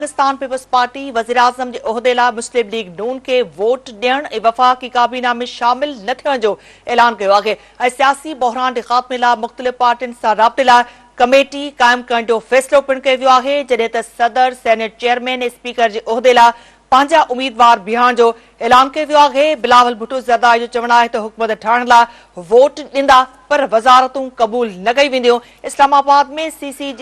Pakistan peoples party वज़ीर-आज़म जे उहिदे लाइ मुस्लिम league नून खे vote ॾियण ऐं वफ़ाक़ी काबीना में शामिल न थियण जो ऐलान कयो आहे ऐं सियासी बहिरान जे ख़ात्मे लाइ मुख़्तलिफ़ पार्टियुनि सां राब्ते लाइ कमेटी क़ाइमु करण जो फ़ैसिलो पिणु कयो वियो आहे, जॾहिं त सदर, सेनेट चेयरमैन ऐं स्पीकर जे उहिदे लाइ पंहिंजा उम्मीदवार बीहारण जो ऐलान कयो वियो आहे। बिलावल भुट्टो ज़रदारी जो चवणु आहे त हुकूमत ठाहिण लाइ वोट ॾींदा पर वज़ारतूं क़बूल न कई वेंदियूं। इस्लामाबाद में सीसी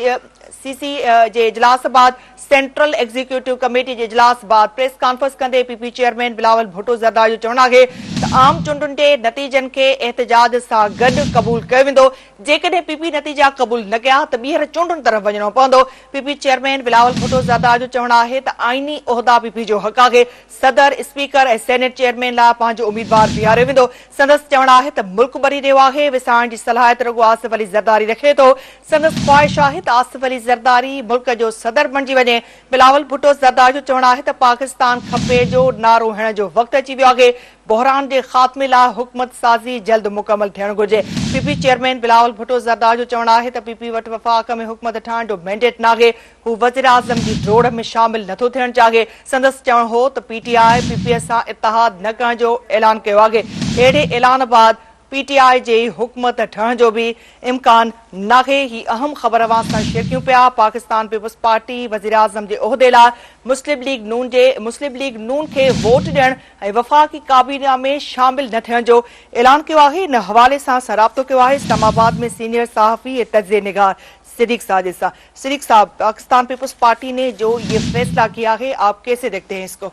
जे इजलास बाद सेंट्रल एग्जीक्यूटिव कमेटी जे इजलास बाद प्रेस कॉन्फ्रेंस कंदे पीपी चेयरमैन बिलावल भुट्टो ज़रदारी जो चवणु आहे त आम चूंडुनि जे नतीजनि खे एहतजाज सां गॾु क़बूल कयो वेंदो। जेकॾहिं पीपी नतीजा क़बूल न कया त ॿीहर चूंडुनि तरफ़ वञणो पवंदो। पीपी चेयरमैन बिलावल भुट्टो ज़रदारी जो चवणु आहे त आईनी उहिदा पीपी जो हक़ आहे। सदर, स्पीकर ऐं सेनेट चेयरमैन लाइ पंहिंजो उम्मीदवार बीहारियो वेंदो। संदसि चवणु आहे त मुल्क ॿरी रहियो आहे, विसाइण जी सलाहियत रुॻो आसिफ अली ज़रदारी रखे थो। संदसि ख़्वाहिश आहे त आसिफ अली ज़रदारी मुल्क जो सदर बणिजी वञे। बिलावल भुट्टो ज़रदारी जो चवणु आहे त पाकिस्तान खपे जो नारो हणण जो वक़्तु अची वियो आहे। बहिरान जे ख़ात्मे लाइ हुकूमत साज़ी जल्द मुकमल थियणु घुर्जे। पीपी चेयरमैन बिलावल भुट्टो ज़रदारी जो चवणु आहे त पीपी वटि वफ़ाक़ में हुकूमत ठाहिण जो मैंडेट नाहे। हू वज़ीर आज़म जी ड्रोड़ में शामिल नथो थियणु चाहे। संदसि चवणु हो त पीटीआई पीपीए सां इतिहाद न करण जो ऐलान कयो आहे। अहिड़े ऐलान बाद पीटीआई जे हुकूमत ठहण जो भी इम्कान नाहे। ही अहम ख़बर अवां सां शेयर कयूं पिया। पाकिस्तान पीपल्स पार्टी वज़ीर आज़म जे उहिदे लाइ मुस्लिम लीग नून खे वोट ॾियण ऐं वफ़ाक़ी काबीना में शामिल न थियण जो ऐलान कयो आहे। इन हवाले सां राब्तो कयो आहे इस्लामाबाद में सीनियर सहाफ़ी ऐं तज्ज़िये निगार सिद्दीक़ साजिद साहब। सिद्दीक़ साहब, पाकिस्तान पीपल्स पार्टी ने जो ये फैसला किया है, आप कैसे देखते हैं इसको?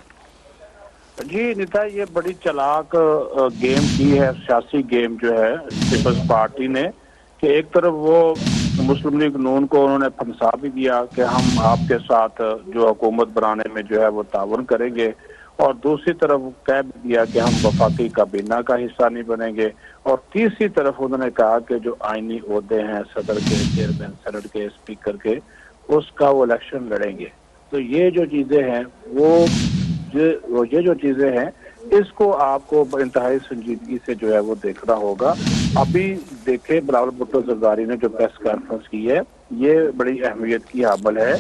जी नीता, ये बड़ी चलाक गेम की है, सियासी गेम जो है पीपल्स पार्टी ने, कि एक तरफ वो मुस्लिम लीग नून को उन्होंने फंसा भी दिया कि हम आपके साथ जो हुकूमत बनाने में जो है वो तावन करेंगे, और दूसरी तरफ कह भी दिया कि हम वफाकी काबीना का हिस्सा नहीं बनेंगे, और तीसरी तरफ उन्होंने कहा कि जो आईनी ओहदे हैं सदर के, चेयरमैन, सेनेट के, स्पीकर के, उसका वो इलेक्शन लड़ेंगे। तो ये जो चीजें हैं ये जो चीजें हैं इसको आपको इंतहाई संजीदगी से जो है वो देखना होगा। अभी देखे बिलावल भुट्टो ज़रदारी ने जो प्रेस कॉन्फ्रेंस की है, ये बड़ी अहमियत की हामिल है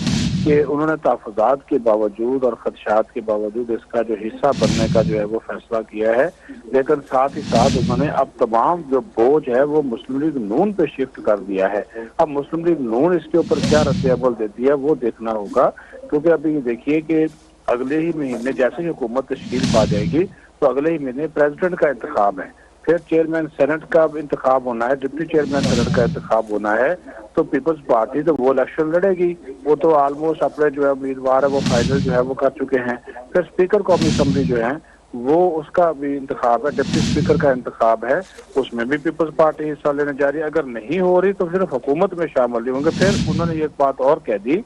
कि उन्होंने तहफ़्फ़ुज़ात के बावजूद और ख़दशात के बावजूद इसका जो हिस्सा बनने का जो है वो फैसला किया है, लेकिन साथ ही साथ उन्होंने अब तमाम जो बोझ है वो मुस्लिम लीग नून पे शिफ्ट कर दिया है। अब मुस्लिम लीग नून इसके ऊपर क्या रद्द-ए-अमल देती है वो देखना होगा, क्योंकि अभी ये देखिए कि अगले ही महीने जैसे ही हुकूमत तश्कील पा जाएगी तो अगले ही महीने प्रेसिडेंट का इंतखाब है, फिर चेयरमैन सेनेट का इंतखाब होना है, डिप्टी चेयरमैन सेनेट का इंतखाब होना है। तो पीपल्स पार्टी तो वो इलेक्शन लड़ेगी, वो तो ऑलमोस्ट अपने जो है उम्मीदवार है वो फाइनल जो है वो कर चुके हैं। फिर स्पीकर कौमी असम्बली जो है वो उसका भी इंतखाब है, डिप्टी स्पीकर का इंतखाब है, उसमें भी पीपल्स पार्टी हिस्सा लेने जा रही है। अगर नहीं हो रही तो सिर्फ हुकूमत में शामिल नहीं होंगे। फिर उन्होंने एक बात और कह दी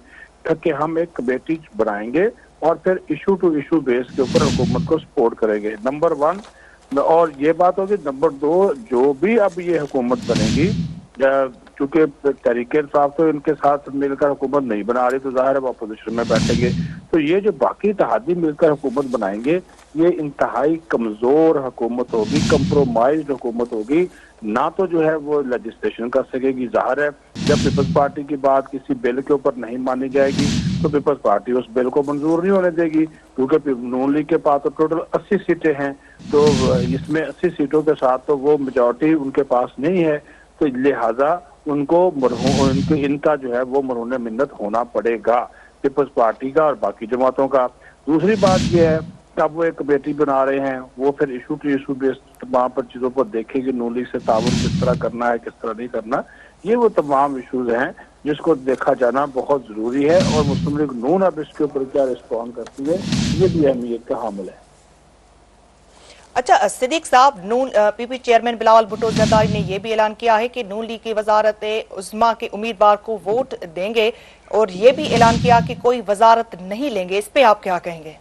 कि हम एक कमेटी बनाएंगे और फिर इशू टू इशू बेस के ऊपर हुकूमत को सपोर्ट करेंगे, नंबर 1। और ये बात होगी नंबर 2, जो भी अब ये हुकूमत बनेगी, क्योंकि तहरीक इंसाफ तो इनके साथ मिलकर हुकूमत नहीं बना रही, तो जाहिर है वो अपोजिशन में बैठेंगे। तो ये जो बाकी इत्तेहादी मिलकर हुकूमत बनाएंगे, ये इंतहाई कमजोर हुकूमत होगी, कंप्रोमाइज्ड हुकूमत होगी, ना तो जो है वो लेजिस्लेशन कर सकेगी। जाहिर है जब पीपल्स पार्टी की बात किसी बिल के ऊपर नहीं मानी जाएगी तो पीपल्स पार्टी उस बिल को मंजूर नहीं होने देगी, क्योंकि नून लीग के पास तो टोटल 80 सीटें हैं, तो इसमें 80 सीटों के साथ तो वो मेजॉरिटी उनके पास नहीं है, तो लिहाजा उनको इनका जो है वो मरहून मिन्नत होना पड़ेगा पीपल्स पार्टी का और बाकी जमातों का। दूसरी बात ये है कि अब वो एक कमेटी बना रहे हैं, वो फिर इशू टू इशू बेस्ड तमाम पर चीज़ों पर देखेगी, नून लीग से ताउन किस तरह करना है, किस तरह नहीं करना। ये वो तमाम इशूज हैं जिसको देखा जाना बहुत ज़रूरी है, और मुस्लिम लीग नून अब इसके ऊपर क्या रिस्पॉन्ड करती है ये भी अहमियत का हामिल है। अच्छा सिद्दीक साहब, पीपी चेयरमैन बिलावल भुट्टो ज़रदारी ने यह भी ऐलान किया है कि नून लीग की वजारत उज़्मा के उम्मीदवार को वोट देंगे, और ये भी ऐलान किया कि कोई वजारत नहीं लेंगे। इस पे आप क्या कहेंगे?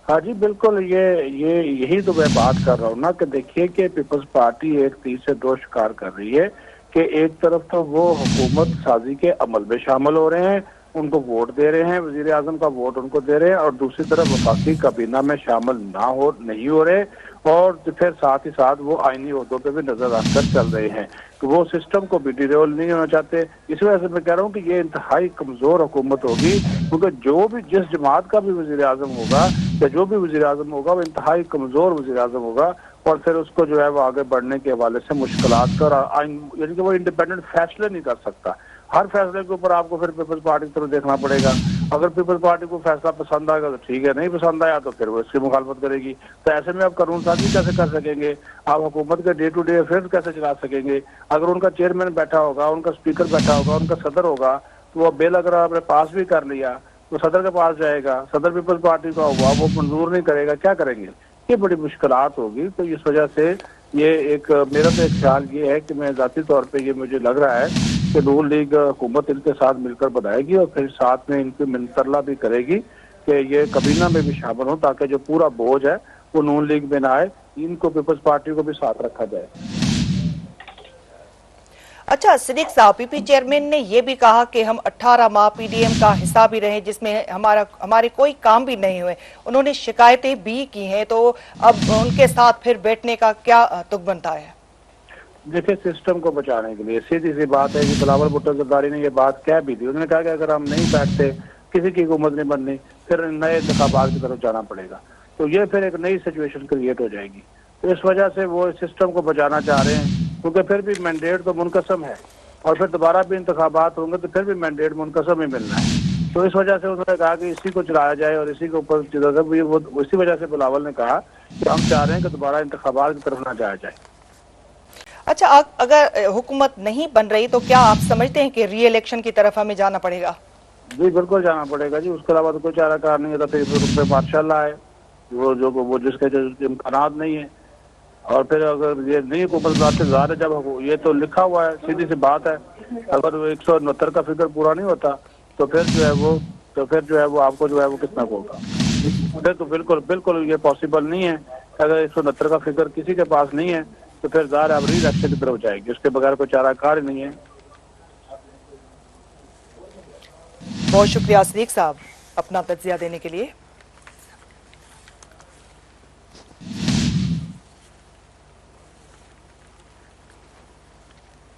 हाँ जी बिल्कुल, ये यही तो मैं बात कर रहा हूँ ना, कि देखिए कि पीपल्स पार्टी एक तीर से दो शिकार कर रही है कि एक तरफ तो वो हुकूमत साजी के अमल में शामिल हो रहे हैं, उनको वोट दे रहे हैं, वजीर आजम का वोट उनको दे रहे हैं, और दूसरी तरफ वफाकी काबीना में शामिल नहीं हो रहे, اور پھر ساتھ ہی ساتھ وہ آئینی عہدوں پہ بھی نظر رکھ کر چل رہے ہیں کہ وہ سسٹم کو بھی ڈیرول نہیں ہونا چاہتے. اس وجہ سے میں کہہ رہا ہوں کہ یہ انتہائی کمزور حکومت ہوگی, کیونکہ جو بھی جس جماعت کا بھی وزیر اعظم ہوگا یا جو بھی وزیر اعظم ہوگا وہ انتہائی کمزور وزیر اعظم ہوگا, اور پھر اس کو جو ہے وہ آگے بڑھنے کے حوالے سے مشکلات کا یعنی کہ وہ انڈیپینڈنٹ فیصلے نہیں کر سکتا. ہر فیصلے کے اوپر آپ کو پھر پیپلز پارٹی کی طرف دیکھنا پڑے گا. اگر پیپلز پارٹی کو فیصلہ پسند آئے گا تو ٹھیک ہے, نہیں پسند آیا تو پھر وہ اس کی مخالفت کرے گی. تو ایسے میں آپ قانون سازی کیسے کر سکیں گے, آپ حکومت کے ڈے ٹو ڈے افیئرز کیسے چلا سکیں گے؟ اگر ان کا چیئرمین بیٹھا ہوگا, ان کا اسپیکر بیٹھا ہوگا, ان کا صدر ہوگا, تو وہ بل اگر آپ نے پاس بھی کر لیا تو صدر کے پاس جائے گا, صدر پیپلز پارٹی کا ہوا وہ منظور نہیں کرے گا, کیا کریں گے؟ یہ بڑی مشکلات ہوگی. تو اس وجہ سے یہ ایک میرا تو ایک خیال یہ ہے کہ میں ذاتی طور پہ یہ مجھے لگ رہا ہے کہ نون لیگ حکومت ان کے ساتھ مل کر بنائے گی, اور پھر ساتھ میں ان کی منترلہ بھی کرے گی کہ یہ کابینہ میں بھی شامل ہوں, تاکہ جو پورا بوجھ ہے وہ نون لیگ میں نہ آئے, ان کو پیپلز پارٹی کو بھی ساتھ رکھا جائے. اچھا صدیق صاحب, پی پی چیئرمین نے یہ بھی کہا کہ ہم 18 ماہ پی ڈی ایم کا حصہ بھی رہے جس میں ہمارے کوئی کام بھی نہیں ہوئے. انہوں نے شکایتیں بھی کی ہیں, تو اب ان کے ساتھ پھر بیٹھنے کا کیا تک بنتا ہے؟ دیکھیں, سسٹم کو بچانے کے لیے سیدھی سی بات ہے کہ بلاول بھٹو زرداری نے یہ بات کہہ بھی دی. انہوں نے کہا کہ اگر ہم نہیں بیٹھتے کسی کی حکومت نہیں بننی, پھر نئے انتخابات کی طرف جانا پڑے گا, تو یہ پھر ایک نئی سچویشن کریٹ ہو جائے گی. تو اس وجہ سے وہ سسٹم کو بچانا چاہ رہے ہیں, کیونکہ پھر بھی مینڈیٹ تو منقسم ہے, اور پھر دوبارہ بھی انتخابات ہوں گے تو پھر بھی مینڈیٹ منقسم ہی ملنا ہے. تو اس وجہ سے انہوں نے کہا کہ اسی کو چلایا جائے, اور اسی کے اوپر اسی وجہ سے بلاول نے کہا کہ ہم چاہ رہے ہیں کہ دوبارہ انتخابات کی طرف نہ جایا جائے. اچھا, اگر حکومت نہیں بن رہی تو کیا آپ سمجھتے ہیں کہ ری الیکشن کی طرف ہمیں جانا پڑے گا؟ جی بالکل جانا پڑے گا جی, اس کے علاوہ تو کوئی چارہ کار نہیں ہوتا. پھر ماشاء اللہ ہے وہ جس کے جو امکانات نہیں ہیں, اور پھر اگر یہ نہیں حکومت بناتے ظاہر ہے, جب یہ تو لکھا ہوا ہے, سیدھی سی بات ہے, اگر 169 کا فگر پورا نہیں ہوتا تو پھر جو ہے وہ آپ کو جو ہے وہ کتنا ہوگا. پھر تو بالکل یہ پاسبل نہیں ہے. اگر 169 کا فگر کسی کے پاس نہیں ہے تو پھر ظاہر اب ری الیکشن کی طرف جائے گی, اس کے بغیر کوئی چارہ کار ہی نہیں ہے. بہت شکریہ صدیق صاحب اپنا تجزیہ دینے کے لیے.